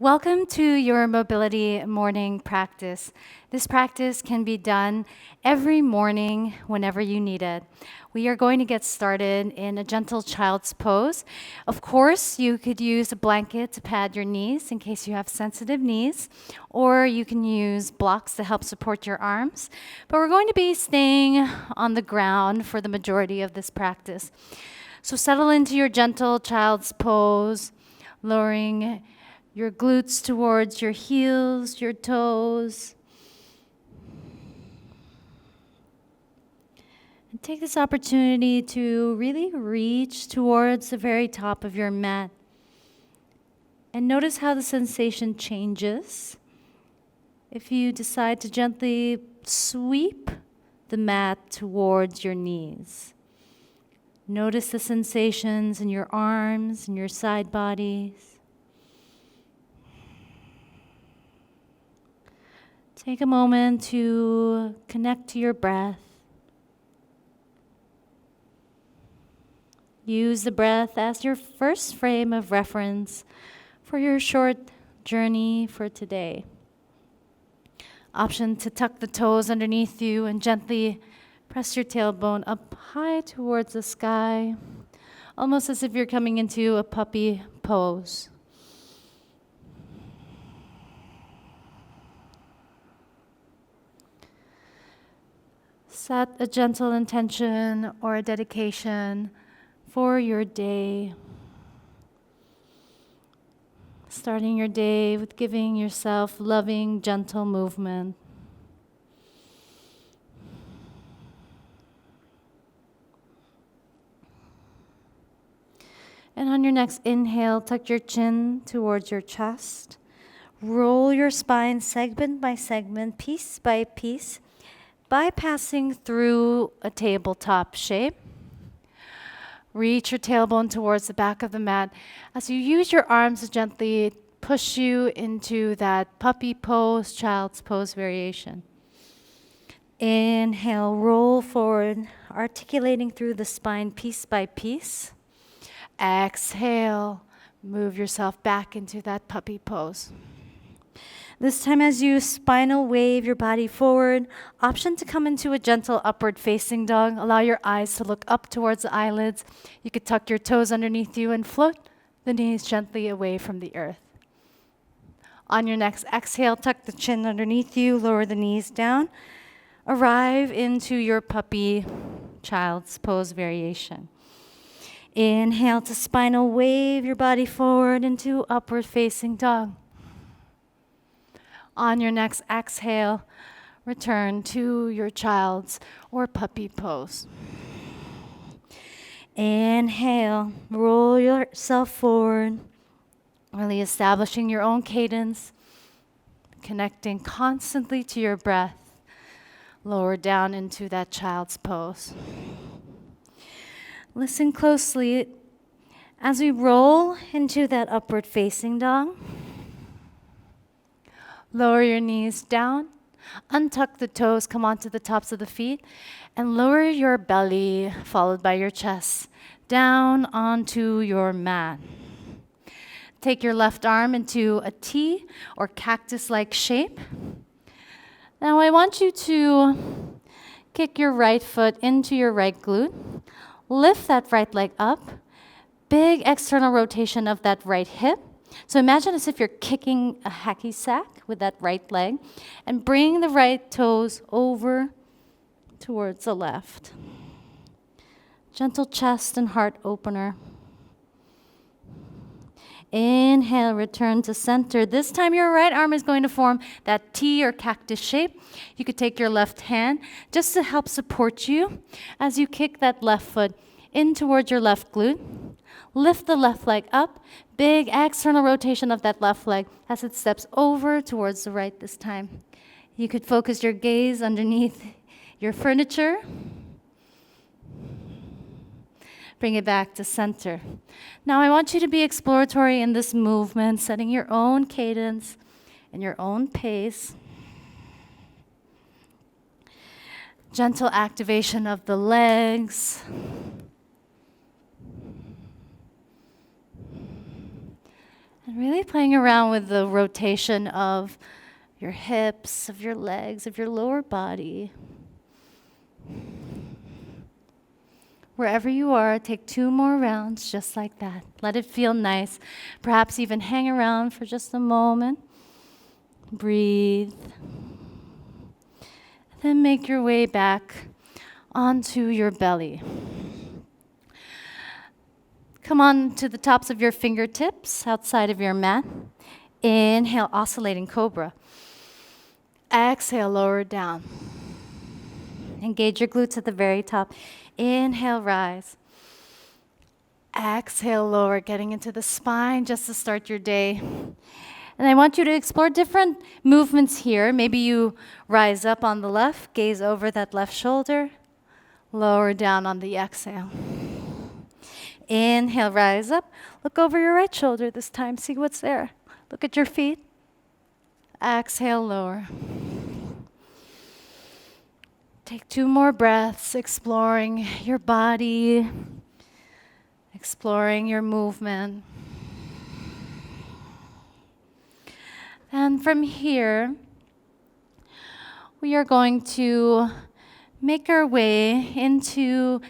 Welcome to your mobility morning practice. This practice can be done every morning whenever you need it. We are going to get started in a gentle child's pose. Of course, you could use a blanket to pad your knees in case you have sensitive knees, or you can use blocks to help support your arms. But we're going to be staying on the ground for the majority of this practice. So settle into your gentle child's pose, lowering your glutes towards your heels, your toes. And take this opportunity to really reach towards the very top of your mat. And notice how the sensation changes if you decide to gently sweep the mat towards your knees. Notice the sensations in your arms and your side bodies. Take a moment to connect to your breath. Use the breath as your first frame of reference for your short journey for today. Option to tuck the toes underneath you and gently press your tailbone up high towards the sky, almost as if you're coming into a puppy pose. Set a gentle intention or a dedication for your day. Starting your day with giving yourself loving, gentle movement. And on your next inhale, tuck your chin towards your chest. Roll your spine segment by segment, piece by piece, bypassing through a tabletop shape. Reach your tailbone towards the back of the mat as you use your arms to gently push you into that puppy pose, child's pose variation. Inhale, roll forward, articulating through the spine piece by piece. Exhale, move yourself back into that puppy pose. This time as you spinal wave your body forward, option to come into a gentle upward facing dog. Allow your eyes to look up towards the eyelids. You could tuck your toes underneath you and float the knees gently away from the earth. On your next exhale, tuck the chin underneath you, lower the knees down. Arrive into your puppy child's pose variation. Inhale to spinal wave your body forward into upward facing dog. On your next exhale, return to your child's or puppy pose. Inhale, roll yourself forward, really establishing your own cadence, connecting constantly to your breath. Lower down into that child's pose. Listen closely as we roll into that upward facing dog. Lower your knees down, untuck the toes, come onto the tops of the feet, and lower your belly, followed by your chest, down onto your mat. Take your left arm into a T or cactus-like shape. Now I want you to kick your right foot into your right glute, lift that right leg up, big external rotation of that right hip. So imagine as if you're kicking a hacky sack with that right leg, and bring the right toes over towards the left. Gentle chest and heart opener. Inhale, return to center. This time your right arm is going to form that T or cactus shape. You could take your left hand just to help support you as you kick that left foot in towards your left glute. Lift the left leg up. Big external rotation of that left leg as it steps over towards the right this time. You could focus your gaze underneath your furniture. Bring it back to center. Now I want you to be exploratory in this movement, setting your own cadence and your own pace. Gentle activation of the legs. Really playing around with the rotation of your hips, of your legs, of your lower body. Wherever you are, take 2 more rounds just like that. Let it feel nice. Perhaps even hang around for just a moment. Breathe. Then make your way back onto your belly. Come on to the tops of your fingertips outside of your mat. Inhale, oscillating cobra. Exhale, lower down. Engage your glutes at the very top. Inhale, rise. Exhale, lower, getting into the spine just to start your day. And I want you to explore different movements here. Maybe you rise up on the left, gaze over that left shoulder, lower down on the exhale. Inhale, rise up. Look over your right shoulder this time. See what's there. Look at your feet. Exhale, lower. Take 2 more breaths, exploring your body, exploring your movement. And from here, we are going to make our way into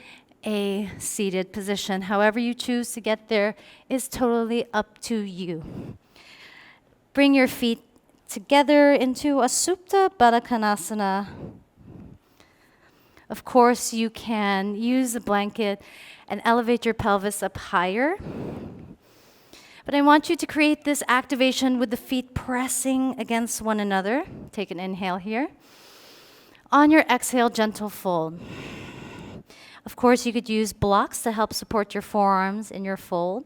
a seated position. However you choose to get there is totally up to you. Bring your feet together into a Supta Baddha Konasana. Of course, you can use a blanket and elevate your pelvis up higher. But I want you to create this activation with the feet pressing against one another. Take an inhale here. On your exhale, gentle fold. Of course, you could use blocks to help support your forearms in your fold.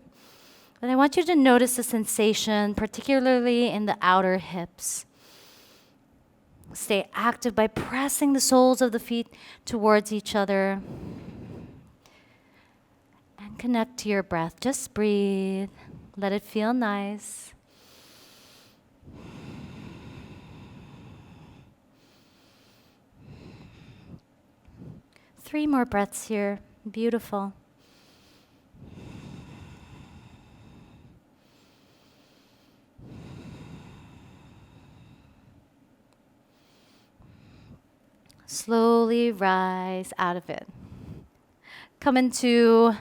But I want you to notice the sensation, particularly in the outer hips. Stay active by pressing the soles of the feet towards each other. And connect to your breath. Just breathe. Let it feel nice. Three more breaths here. Beautiful. Slowly rise out of it. Come into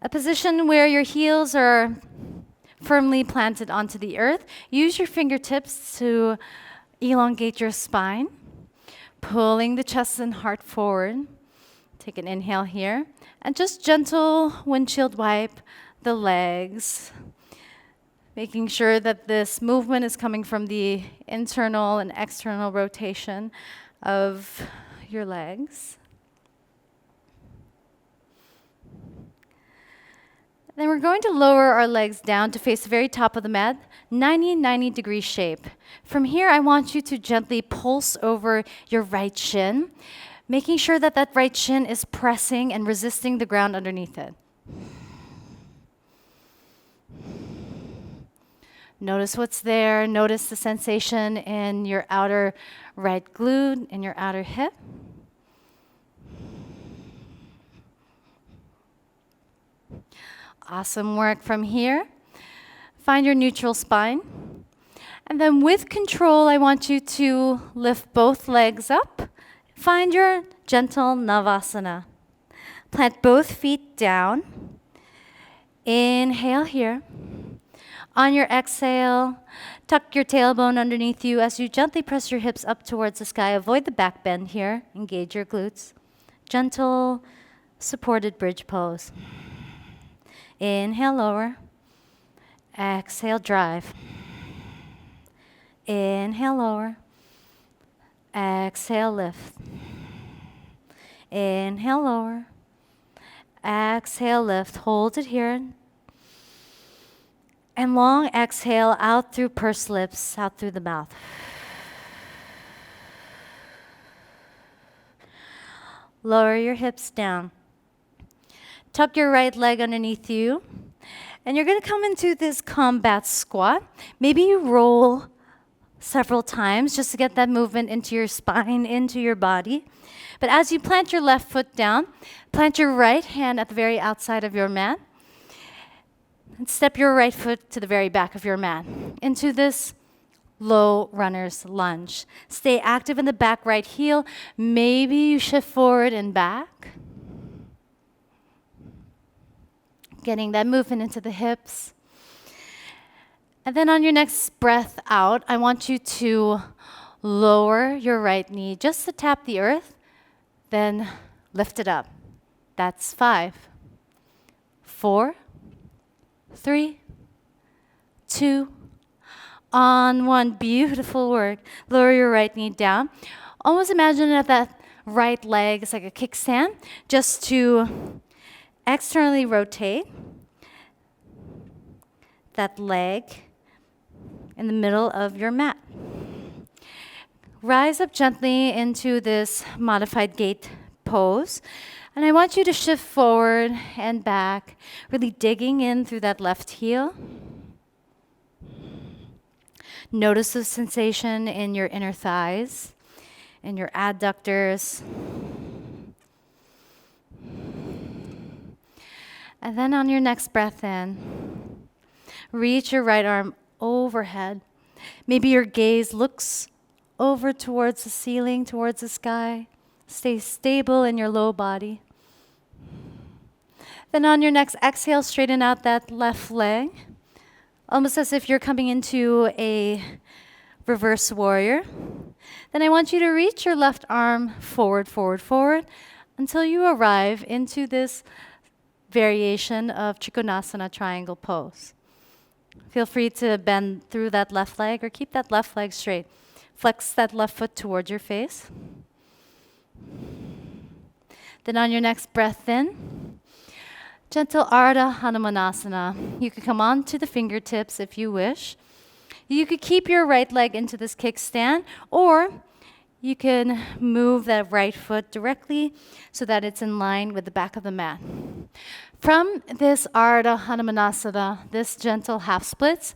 a position where your heels are firmly planted onto the earth. Use your fingertips to elongate your spine, pulling the chest and heart forward. Take an inhale here. And just gentle windshield wipe the legs, making sure that this movement is coming from the internal and external rotation of your legs. Then we're going to lower our legs down to face the very top of the mat, 90 degree shape. From here, I want you to gently pulse over your right shin, making sure that that right shin is pressing and resisting the ground underneath it. Notice what's there. Notice the sensation in your outer right glute and your outer hip. Awesome work. From here. Find your neutral spine. And then with control, I want you to lift both legs up. Find your gentle Navasana. Plant both feet down. Inhale here. On your exhale, tuck your tailbone underneath you as you gently press your hips up towards the sky. Avoid the back bend here. Engage your glutes. Gentle, supported bridge pose. Inhale, lower. Exhale, drive. Inhale, lower. Exhale, lift. Inhale, lower. Exhale, lift. Hold it here. And long exhale out through pursed lips, out through the mouth. Lower your hips down. Tuck your right leg underneath you. And you're going to come into this combat squat. Maybe you roll several times just to get that movement into your spine, into your body. But as you plant your left foot down, plant your right hand at the very outside of your mat. And step your right foot to the very back of your mat into this low runner's lunge. Stay active in the back right heel. Maybe you shift forward and back. Getting that movement into the hips. And then on your next breath out, I want you to lower your right knee just to tap the earth, then lift it up. That's 5, 4, 3, 2, on 1. Beautiful work. Lower your right knee down. Almost imagine that right leg is like a kickstand, just to externally rotate that leg in the middle of your mat. Rise up gently into this modified gate pose. And I want you to shift forward and back, really digging in through that left heel. Notice the sensation in your inner thighs, in your adductors. And then on your next breath in, reach your right arm overhead. Maybe your gaze looks over towards the ceiling, towards the sky. Stay stable in your low body. Then on your next exhale, straighten out that left leg, almost as if you're coming into a reverse warrior. Then I want you to reach your left arm forward, forward, forward, until you arrive into this variation of Trikonasana triangle pose. Feel free to bend through that left leg or keep that left leg straight. Flex that left foot towards your face. Then on your next breath in, gentle Ardha Hanumanasana. You could come on to the fingertips if you wish. You could keep your right leg into this kickstand, or you can move that right foot directly so that it's in line with the back of the mat. From this Ardha Hanumanasana, this gentle half splits,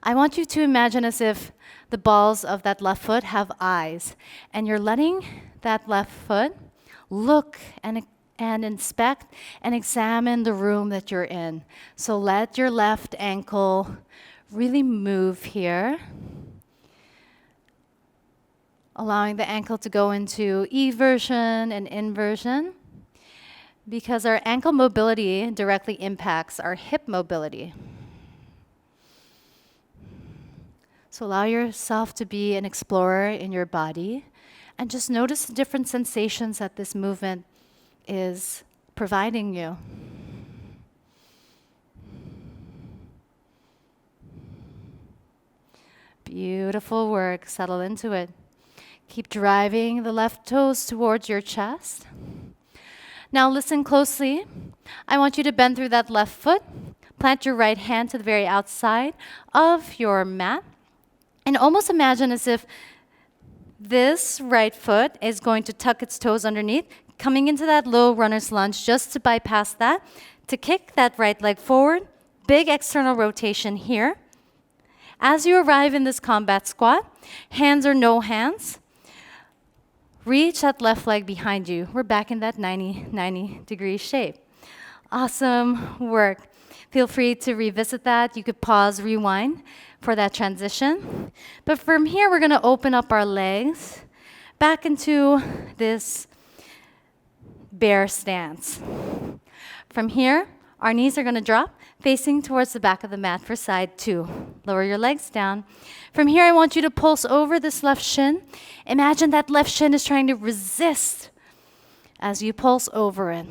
I want you to imagine as if the balls of that left foot have eyes, and you're letting that left foot look and inspect and examine the room that you're in. So let your left ankle really move here, allowing the ankle to go into eversion and inversion, because our ankle mobility directly impacts our hip mobility. So allow yourself to be an explorer in your body and just notice the different sensations that this movement is providing you. Beautiful work. Settle into it. Keep driving the left toes towards your chest. Now listen closely. I want you to bend through that left foot. Plant your right hand to the very outside of your mat. And almost imagine as if this right foot is going to tuck its toes underneath, coming into that low runner's lunge just to bypass that, to kick that right leg forward. Big external rotation here. As you arrive in this combat squat, hands or no hands, reach that left leg behind you. We're back in that 90 degree shape. Awesome work. Feel free to revisit that. You could pause, rewind for that transition. But from here, we're going to open up our legs back into this bear stance. From here, our knees are going to drop, facing towards the back of the mat for side 2. Lower your legs down. From here, I want you to pulse over this left shin. Imagine that left shin is trying to resist as you pulse over it.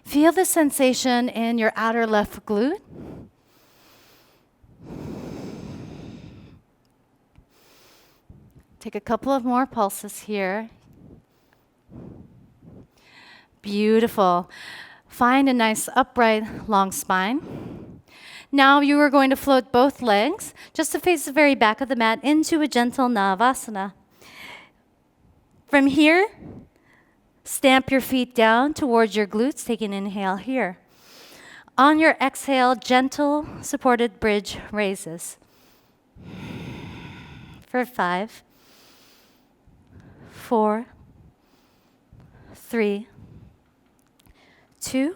Feel the sensation in your outer left glute. Take a couple of more pulses here. Beautiful. Find a nice upright, long spine. Now you are going to float both legs just to face the very back of the mat into a gentle Navasana. From here, stamp your feet down towards your glutes. Take an inhale here. On your exhale, gentle supported bridge raises. For 5, 4, 3, 2,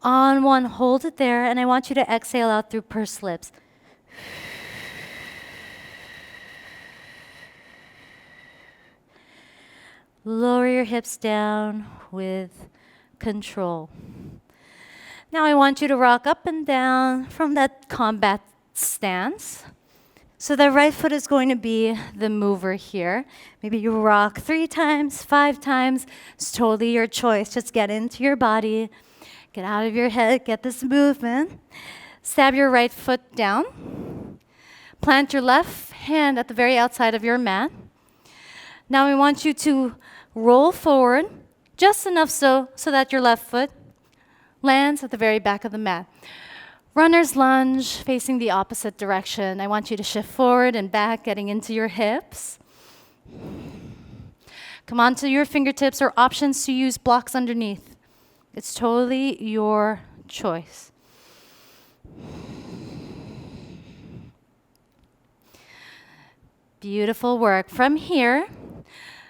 On one, hold it there, and I want you to exhale out through pursed lips. Lower your hips down with control. Now I want you to rock up and down from that combat stance. So the right foot is going to be the mover here. Maybe you rock 3 times, 5 times. It's totally your choice. Just get into your body, get out of your head, get this movement. Stab your right foot down. Plant your left hand at the very outside of your mat. Now we want you to roll forward just enough so that your left foot lands at the very back of the mat. Runner's lunge, facing the opposite direction. I want you to shift forward and back, getting into your hips. Come onto your fingertips or options to use blocks underneath. It's totally your choice. Beautiful work. From here,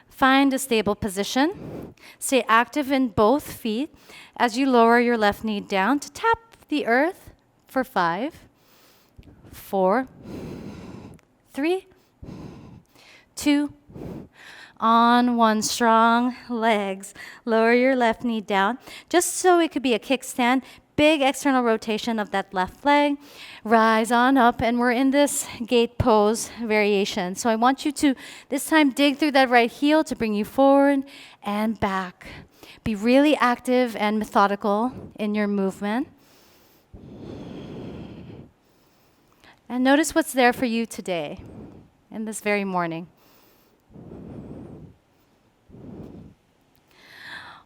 find a stable position. Stay active in both feet as you lower your left knee down to tap the earth for 5, 4, 3, 2, on one, strong legs. Lower your left knee down, just so it could be a kickstand. Big external rotation of that left leg. Rise on up, and we're in this gate pose variation. So I want you to, this time, dig through that right heel to bring you forward and back. Be really active and methodical in your movement. And notice what's there for you today, in this very morning.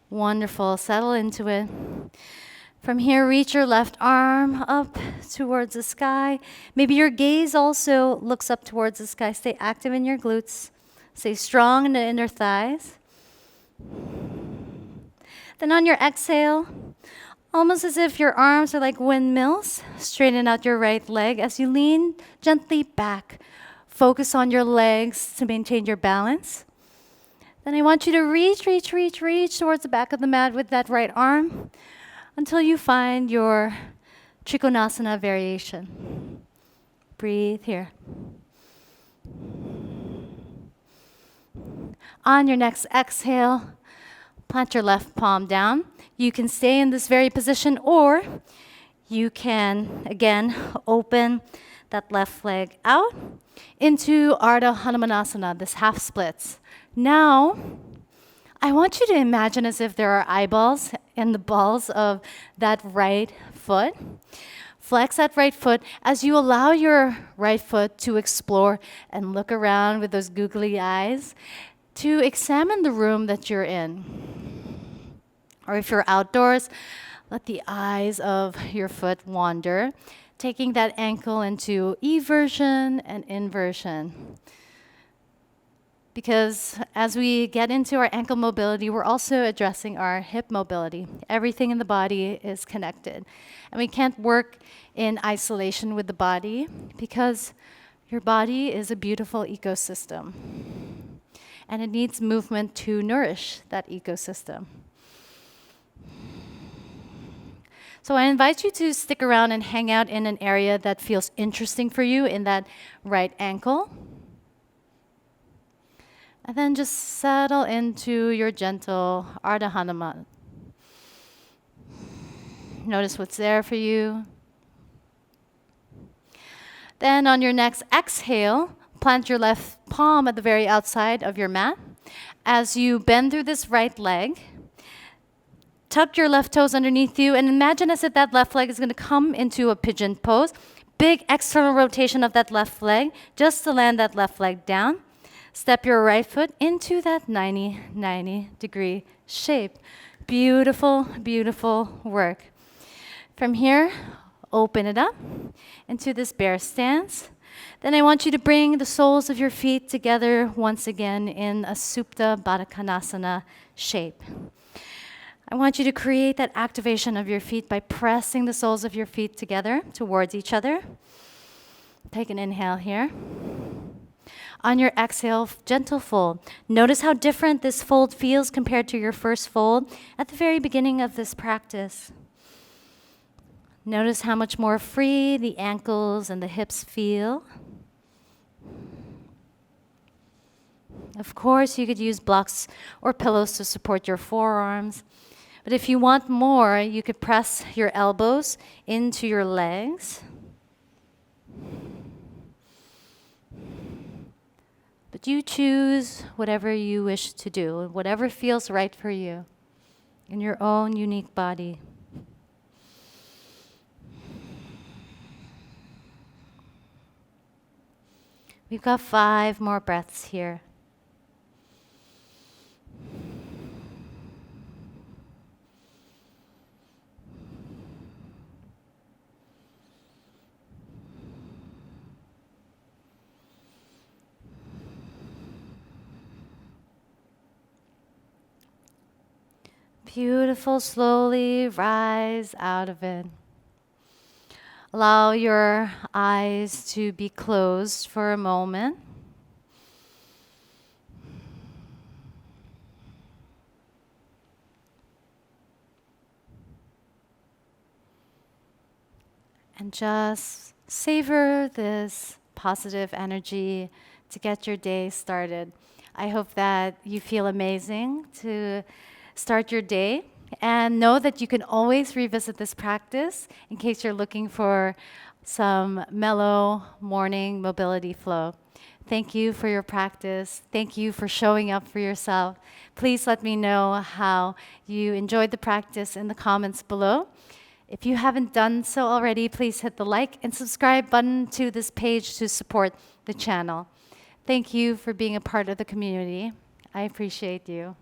Wonderful. Settle into it. From here, reach your left arm up towards the sky. Maybe your gaze also looks up towards the sky. Stay active in your glutes. Stay strong in the inner thighs. Then on your exhale, almost as if your arms are like windmills, straighten out your right leg as you lean gently back. Focus on your legs to maintain your balance. Then I want you to reach towards the back of the mat with that right arm until you find your Trikonasana variation. Breathe here. On your next exhale, plant your left palm down. You can stay in this very position, or you can, again, open that left leg out into Ardha Hanumanasana, this half splits. Now, I want you to imagine as if there are eyeballs in the balls of that right foot. Flex that right foot as you allow your right foot to explore and look around with those googly eyes to examine the room that you're in. Or if you're outdoors, let the eyes of your foot wander, taking that ankle into eversion and inversion. Because as we get into our ankle mobility, we're also addressing our hip mobility. Everything in the body is connected. And we can't work in isolation with the body because your body is a beautiful ecosystem. And it needs movement to nourish that ecosystem. So I invite you to stick around and hang out in an area that feels interesting for you in that right ankle. And then just settle into your gentle Ardha Hanuman. Notice what's there for you. Then on your next exhale, plant your left palm at the very outside of your mat. As you bend through this right leg, tuck your left toes underneath you and imagine as if that left leg is going to come into a pigeon pose. Big external rotation of that left leg just to land that left leg down. Step your right foot into that 90 degree shape. Beautiful, beautiful work. From here, open it up into this bear stance. Then I want you to bring the soles of your feet together once again in a Supta Baddha Konasana shape. I want you to create that activation of your feet by pressing the soles of your feet together towards each other. Take an inhale here. On your exhale, gentle fold. Notice how different this fold feels compared to your first fold at the very beginning of this practice. Notice how much more free the ankles and the hips feel. Of course, you could use blocks or pillows to support your forearms. But if you want more, you could press your elbows into your legs. But you choose whatever you wish to do, whatever feels right for you in your own unique body. We've got 5 more breaths here. Beautiful, slowly rise out of it. Allow your eyes to be closed for a moment. And just savor this positive energy to get your day started. I hope that you feel amazing to start your day. And know that you can always revisit this practice in case you're looking for some mellow morning mobility flow. Thank you for your practice. Thank you for showing up for yourself. Please let me know how you enjoyed the practice in the comments below. If you haven't done so already, please hit the like and subscribe button to this page to support the channel. Thank you for being a part of the community. I appreciate you.